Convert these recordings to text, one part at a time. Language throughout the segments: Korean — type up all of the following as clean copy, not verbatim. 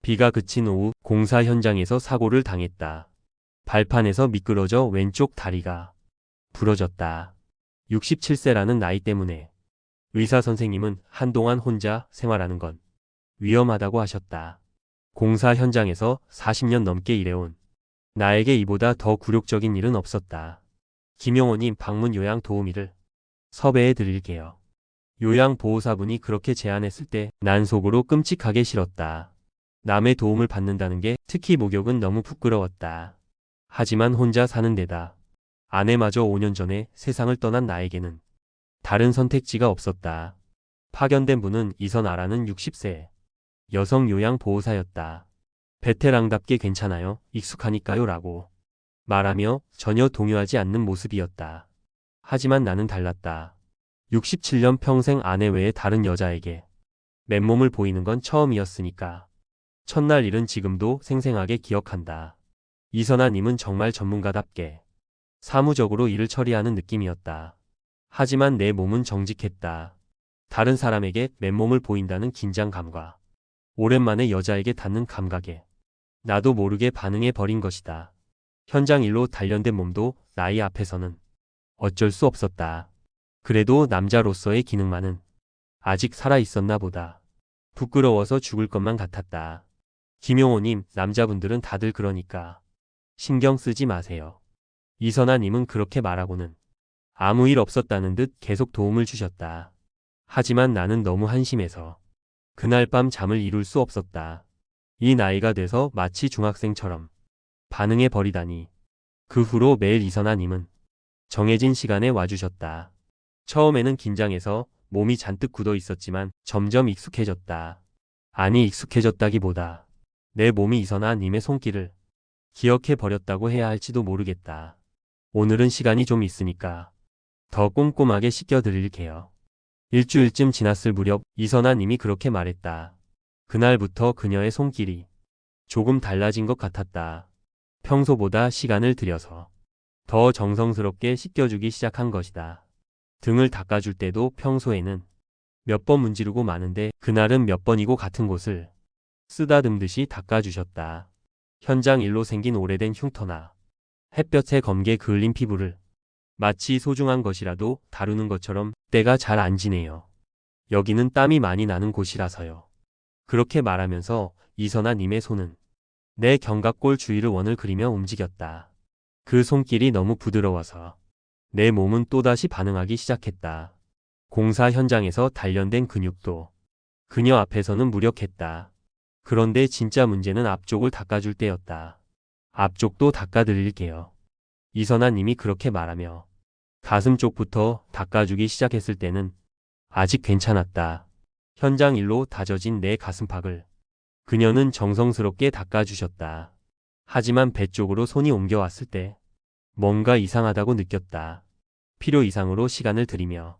비가 그친 오후 공사 현장에서 사고를 당했다. 발판에서 미끄러져 왼쪽 다리가 부러졌다. 67세라는 나이 때문에 의사 선생님은 한동안 혼자 생활하는 건 위험하다고 하셨다. 공사 현장에서 40년 넘게 일해온 나에게 이보다 더 굴욕적인 일은 없었다. 김용호님 방문 요양 도우미를 섭외해 드릴게요. 요양보호사분이 그렇게 제안했을 때 난 속으로 끔찍하게 싫었다. 남의 도움을 받는다는 게 특히 목욕은 너무 부끄러웠다. 하지만 혼자 사는 데다 아내마저 5년 전에 세상을 떠난 나에게는 다른 선택지가 없었다. 파견된 분은 이선아라는 60세 여성 요양보호사였다. 베테랑답게 괜찮아요, 익숙하니까요 라고 말하며 전혀 동요하지 않는 모습이었다. 하지만 나는 달랐다. 67년 평생 아내 외에 다른 여자에게 맨몸을 보이는 건 처음이었으니까. 첫날 일은 지금도 생생하게 기억한다. 이선아님은 정말 전문가답게 사무적으로 일을 처리하는 느낌이었다. 하지만 내 몸은 정직했다. 다른 사람에게 맨몸을 보인다는 긴장감과 오랜만에 여자에게 닿는 감각에 나도 모르게 반응해 버린 것이다. 현장 일로 단련된 몸도 나이 앞에서는 어쩔 수 없었다. 그래도 남자로서의 기능만은 아직 살아있었나 보다. 부끄러워서 죽을 것만 같았다. 김용호님, 남자분들은 다들 그러니까 신경 쓰지 마세요. 이선아님은 그렇게 말하고는 아무 일 없었다는 듯 계속 도움을 주셨다. 하지만 나는 너무 한심해서 그날 밤 잠을 이룰 수 없었다. 이 나이가 돼서 마치 중학생처럼 반응해 버리다니. 그 후로 매일 이선아님은 정해진 시간에 와주셨다. 처음에는 긴장해서 몸이 잔뜩 굳어 있었지만 점점 익숙해졌다. 아니, 익숙해졌다기보다 내 몸이 이선아님의 손길을 기억해 버렸다고 해야 할지도 모르겠다. 오늘은 시간이 좀 있으니까 더 꼼꼼하게 씻겨드릴게요. 일주일쯤 지났을 무렵 이선아님이 그렇게 말했다. 그날부터 그녀의 손길이 조금 달라진 것 같았다. 평소보다 시간을 들여서 더 정성스럽게 씻겨주기 시작한 것이다. 등을 닦아줄 때도 평소에는 몇 번 문지르고 마는데 그날은 몇 번이고 같은 곳을 쓰다듬듯이 닦아주셨다. 현장 일로 생긴 오래된 흉터나 햇볕에 검게 그을린 피부를 마치 소중한 것이라도 다루는 것처럼 때가 잘 안 지네요. 여기는 땀이 많이 나는 곳이라서요. 그렇게 말하면서 이선아님의 손은 내 견갑골 주위를 원을 그리며 움직였다. 그 손길이 너무 부드러워서 내 몸은 또다시 반응하기 시작했다. 공사 현장에서 단련된 근육도 그녀 앞에서는 무력했다. 그런데 진짜 문제는 앞쪽을 닦아줄 때였다. 앞쪽도 닦아드릴게요. 이선아님이 그렇게 말하며 가슴 쪽부터 닦아주기 시작했을 때는 아직 괜찮았다. 현장 일로 다져진 내 가슴팍을 그녀는 정성스럽게 닦아주셨다. 하지만 배 쪽으로 손이 옮겨왔을 때 뭔가 이상하다고 느꼈다. 필요 이상으로 시간을 들이며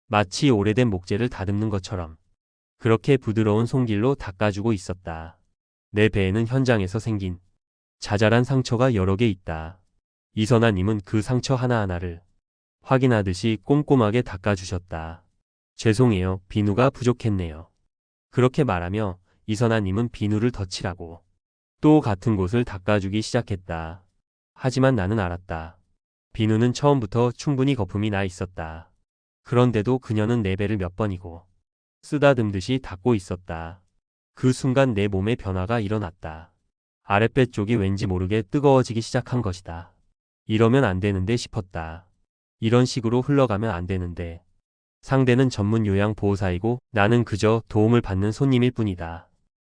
마치 오래된 목재를 다듬는 것처럼 그렇게 부드러운 손길로 닦아주고 있었다. 내 배에는 현장에서 생긴 자잘한 상처가 여러 개 있다. 이선아님은 그 상처 하나하나를 확인하듯이 꼼꼼하게 닦아주셨다. 죄송해요, 비누가 부족했네요. 그렇게 말하며 이선아님은 비누를 덧칠하고 또 같은 곳을 닦아주기 시작했다. 하지만 나는 알았다. 비누는 처음부터 충분히 거품이 나 있었다. 그런데도 그녀는 내 배를 몇 번이고 쓰다듬듯이 닦고 있었다. 그 순간 내 몸에 변화가 일어났다. 아랫배 쪽이 왠지 모르게 뜨거워지기 시작한 것이다. 이러면 안 되는데 싶었다. 이런 식으로 흘러가면 안 되는데. 상대는 전문 요양보호사이고 나는 그저 도움을 받는 손님일 뿐이다.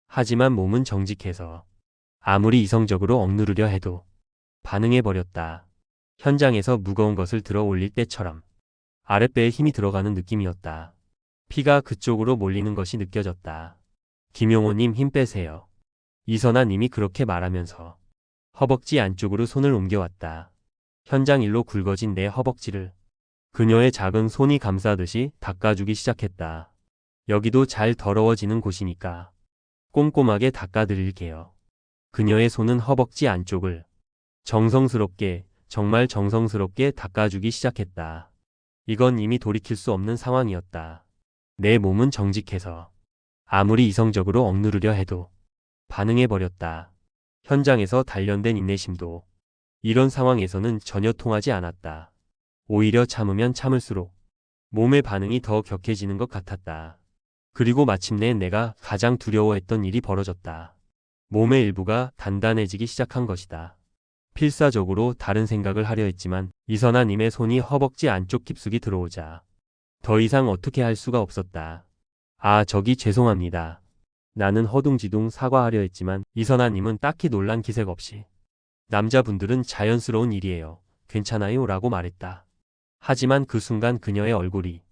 하지만 몸은 정직해서 아무리 이성적으로 억누르려 해도 반응해버렸다. 현장에서 무거운 것을 들어 올릴 때처럼 아랫배에 힘이 들어가는 느낌이었다. 피가 그쪽으로 몰리는 것이 느껴졌다. 김용호님, 힘 빼세요. 이선아님이 그렇게 말하면서 허벅지 안쪽으로 손을 옮겨왔다. 현장 일로 굵어진 내 허벅지를 그녀의 작은 손이 감싸듯이 닦아주기 시작했다. 여기도 잘 더러워지는 곳이니까 꼼꼼하게 닦아드릴게요. 그녀의 손은 허벅지 안쪽을 정성스럽게, 정말 정성스럽게 닦아주기 시작했다. 이건 이미 돌이킬 수 없는 상황이었다. 내 몸은 정직해서 아무리 이성적으로 억누르려 해도 반응해버렸다. 현장에서 단련된 인내심도 이런 상황에서는 전혀 통하지 않았다. 오히려 참으면 참을수록 몸의 반응이 더 격해지는 것 같았다. 그리고 마침내 내가 가장 두려워했던 일이 벌어졌다. 몸의 일부가 단단해지기 시작한 것이다. 필사적으로 다른 생각을 하려 했지만 이선아님의 손이 허벅지 안쪽 깊숙이 들어오자 더 이상 어떻게 할 수가 없었다. 아, 저기 죄송합니다. 나는 허둥지둥 사과하려 했지만 이선아님은 딱히 놀란 기색 없이 남자분들은 자연스러운 일이에요. 괜찮아요 라고 말했다. 하지만 그 순간 그녀의 얼굴이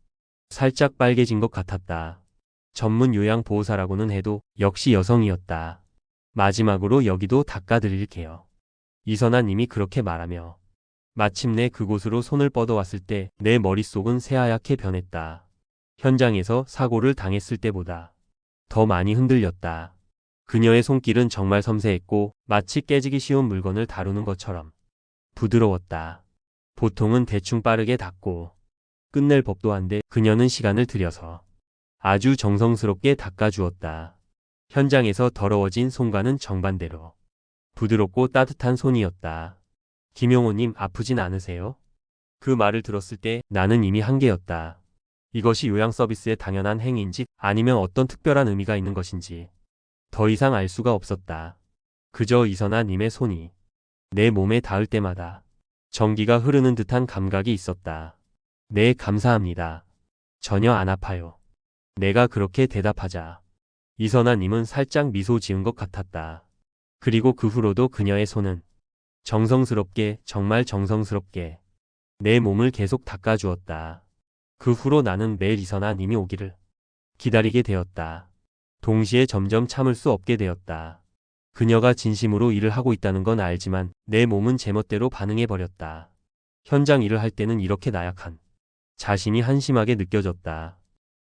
살짝 빨개진 것 같았다. 전문 요양보호사라고는 해도 역시 여성이었다. 마지막으로 여기도 닦아드릴게요. 이선아님이 그렇게 말하며 마침내 그곳으로 손을 뻗어왔을 때 내 머릿속은 새하얗게 변했다. 현장에서 사고를 당했을 때보다 더 많이 흔들렸다. 그녀의 손길은 정말 섬세했고 마치 깨지기 쉬운 물건을 다루는 것처럼 부드러웠다. 보통은 대충 빠르게 닦고 끝낼 법도 한데 그녀는 시간을 들여서 아주 정성스럽게 닦아주었다. 현장에서 더러워진 손과는 정반대로 부드럽고 따뜻한 손이었다. 김용호님 아프진 않으세요? 그 말을 들었을 때 나는 이미 한계였다. 이것이 요양 서비스의 당연한 행위인지 아니면 어떤 특별한 의미가 있는 것인지 더 이상 알 수가 없었다. 그저 이선아님의 손이 내 몸에 닿을 때마다 전기가 흐르는 듯한 감각이 있었다. 네, 감사합니다. 전혀 안 아파요. 내가 그렇게 대답하자 이선아님은 살짝 미소 지은 것 같았다. 그리고 그 후로도 그녀의 손은 정성스럽게, 정말 정성스럽게 내 몸을 계속 닦아주었다. 그 후로 나는 매일 이선아님이 오기를 기다리게 되었다. 동시에 점점 참을 수 없게 되었다. 그녀가 진심으로 일을 하고 있다는 건 알지만 내 몸은 제멋대로 반응해버렸다. 현장 일을 할 때는 이렇게 나약한 자신이 한심하게 느껴졌다.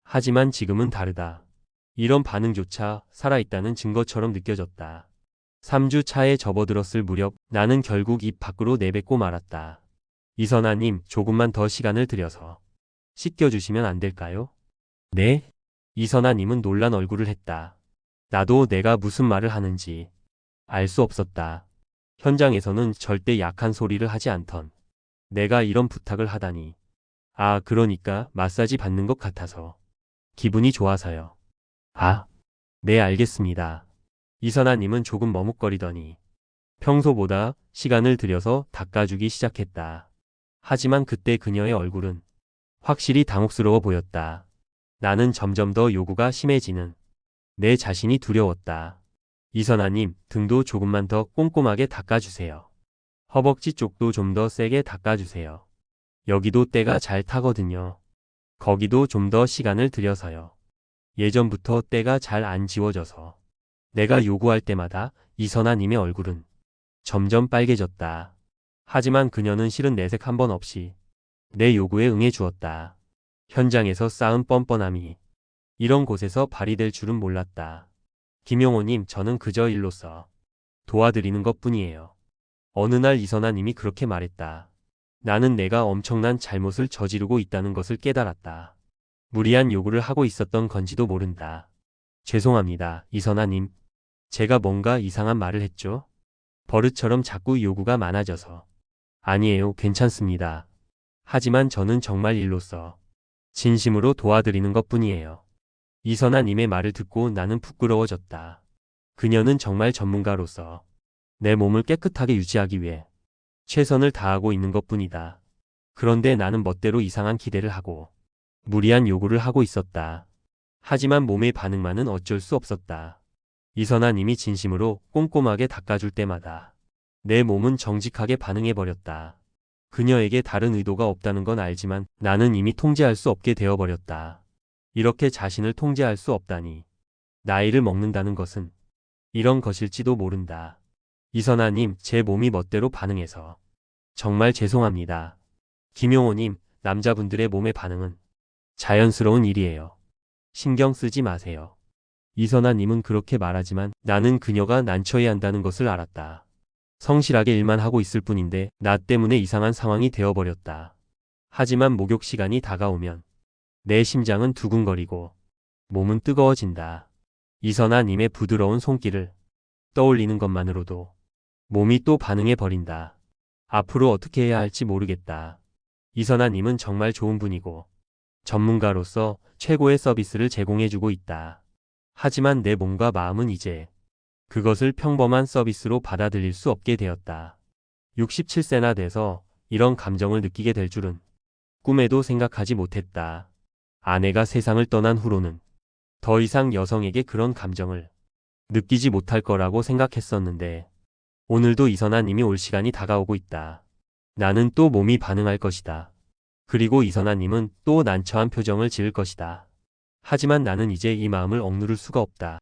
하지만 지금은 다르다. 이런 반응조차 살아있다는 증거처럼 느껴졌다. 3주 차에 접어들었을 무렵 나는 결국 입 밖으로 내뱉고 말았다. 이선아님, 조금만 더 시간을 들여서 씻겨주시면 안 될까요? 네? 이선아님은 놀란 얼굴을 했다. 나도 내가 무슨 말을 하는지 알 수 없었다. 현장에서는 절대 약한 소리를 하지 않던 내가 이런 부탁을 하다니. 아, 그러니까 마사지 받는 것 같아서 기분이 좋아서요. 아, 네, 알겠습니다. 이선아님은 조금 머뭇거리더니 평소보다 시간을 들여서 닦아주기 시작했다. 하지만 그때 그녀의 얼굴은 확실히 당혹스러워 보였다. 나는 점점 더 요구가 심해지는 내 자신이 두려웠다. 이선아님, 등도 조금만 더 꼼꼼하게 닦아주세요. 허벅지 쪽도 좀 더 세게 닦아주세요. 여기도 때가 잘 타거든요. 거기도 좀 더 시간을 들여서요. 예전부터 때가 잘 안 지워져서 내가 요구할 때마다 이선아님의 얼굴은 점점 빨개졌다. 하지만 그녀는 실은 내색 한 번 없이 내 요구에 응해 주었다. 현장에서 쌓은 뻔뻔함이 이런 곳에서 발휘될 줄은 몰랐다. 김용호님, 저는 그저 일로서 도와드리는 것뿐이에요. 어느 날 이선아님이 그렇게 말했다. 나는 내가 엄청난 잘못을 저지르고 있다는 것을 깨달았다. 무리한 요구를 하고 있었던 건지도 모른다. 죄송합니다, 이선아님. 제가 뭔가 이상한 말을 했죠? 버릇처럼 자꾸 요구가 많아져서. 아니에요, 괜찮습니다. 하지만 저는 정말 일로서 진심으로 도와드리는 것뿐이에요. 이선아님의 말을 듣고 나는 부끄러워졌다. 그녀는 정말 전문가로서 내 몸을 깨끗하게 유지하기 위해 최선을 다하고 있는 것뿐이다. 그런데 나는 멋대로 이상한 기대를 하고 무리한 요구를 하고 있었다. 하지만 몸의 반응만은 어쩔 수 없었다. 이선아님이 진심으로 꼼꼼하게 닦아줄 때마다 내 몸은 정직하게 반응해버렸다. 그녀에게 다른 의도가 없다는 건 알지만 나는 이미 통제할 수 없게 되어버렸다. 이렇게 자신을 통제할 수 없다니. 나이를 먹는다는 것은 이런 것일지도 모른다. 이선아님, 제 몸이 멋대로 반응해서 정말 죄송합니다. 김용호님, 남자분들의 몸의 반응은 자연스러운 일이에요. 신경 쓰지 마세요. 이선아님은 그렇게 말하지만 나는 그녀가 난처해 한다는 것을 알았다. 성실하게 일만 하고 있을 뿐인데 나 때문에 이상한 상황이 되어버렸다. 하지만 목욕 시간이 다가오면 내 심장은 두근거리고 몸은 뜨거워진다. 이선아님의 부드러운 손길을 떠올리는 것만으로도 몸이 또 반응해 버린다. 앞으로 어떻게 해야 할지 모르겠다. 이선아님은 정말 좋은 분이고 전문가로서 최고의 서비스를 제공해주고 있다. 하지만 내 몸과 마음은 이제 그것을 평범한 서비스로 받아들일 수 없게 되었다. 67세나 돼서 이런 감정을 느끼게 될 줄은 꿈에도 생각하지 못했다. 아내가 세상을 떠난 후로는 더 이상 여성에게 그런 감정을 느끼지 못할 거라고 생각했었는데 오늘도 이선아님이 올 시간이 다가오고 있다. 나는 또 몸이 반응할 것이다. 그리고 이선아님은 또 난처한 표정을 지을 것이다. 하지만 나는 이제 이 마음을 억누를 수가 없다.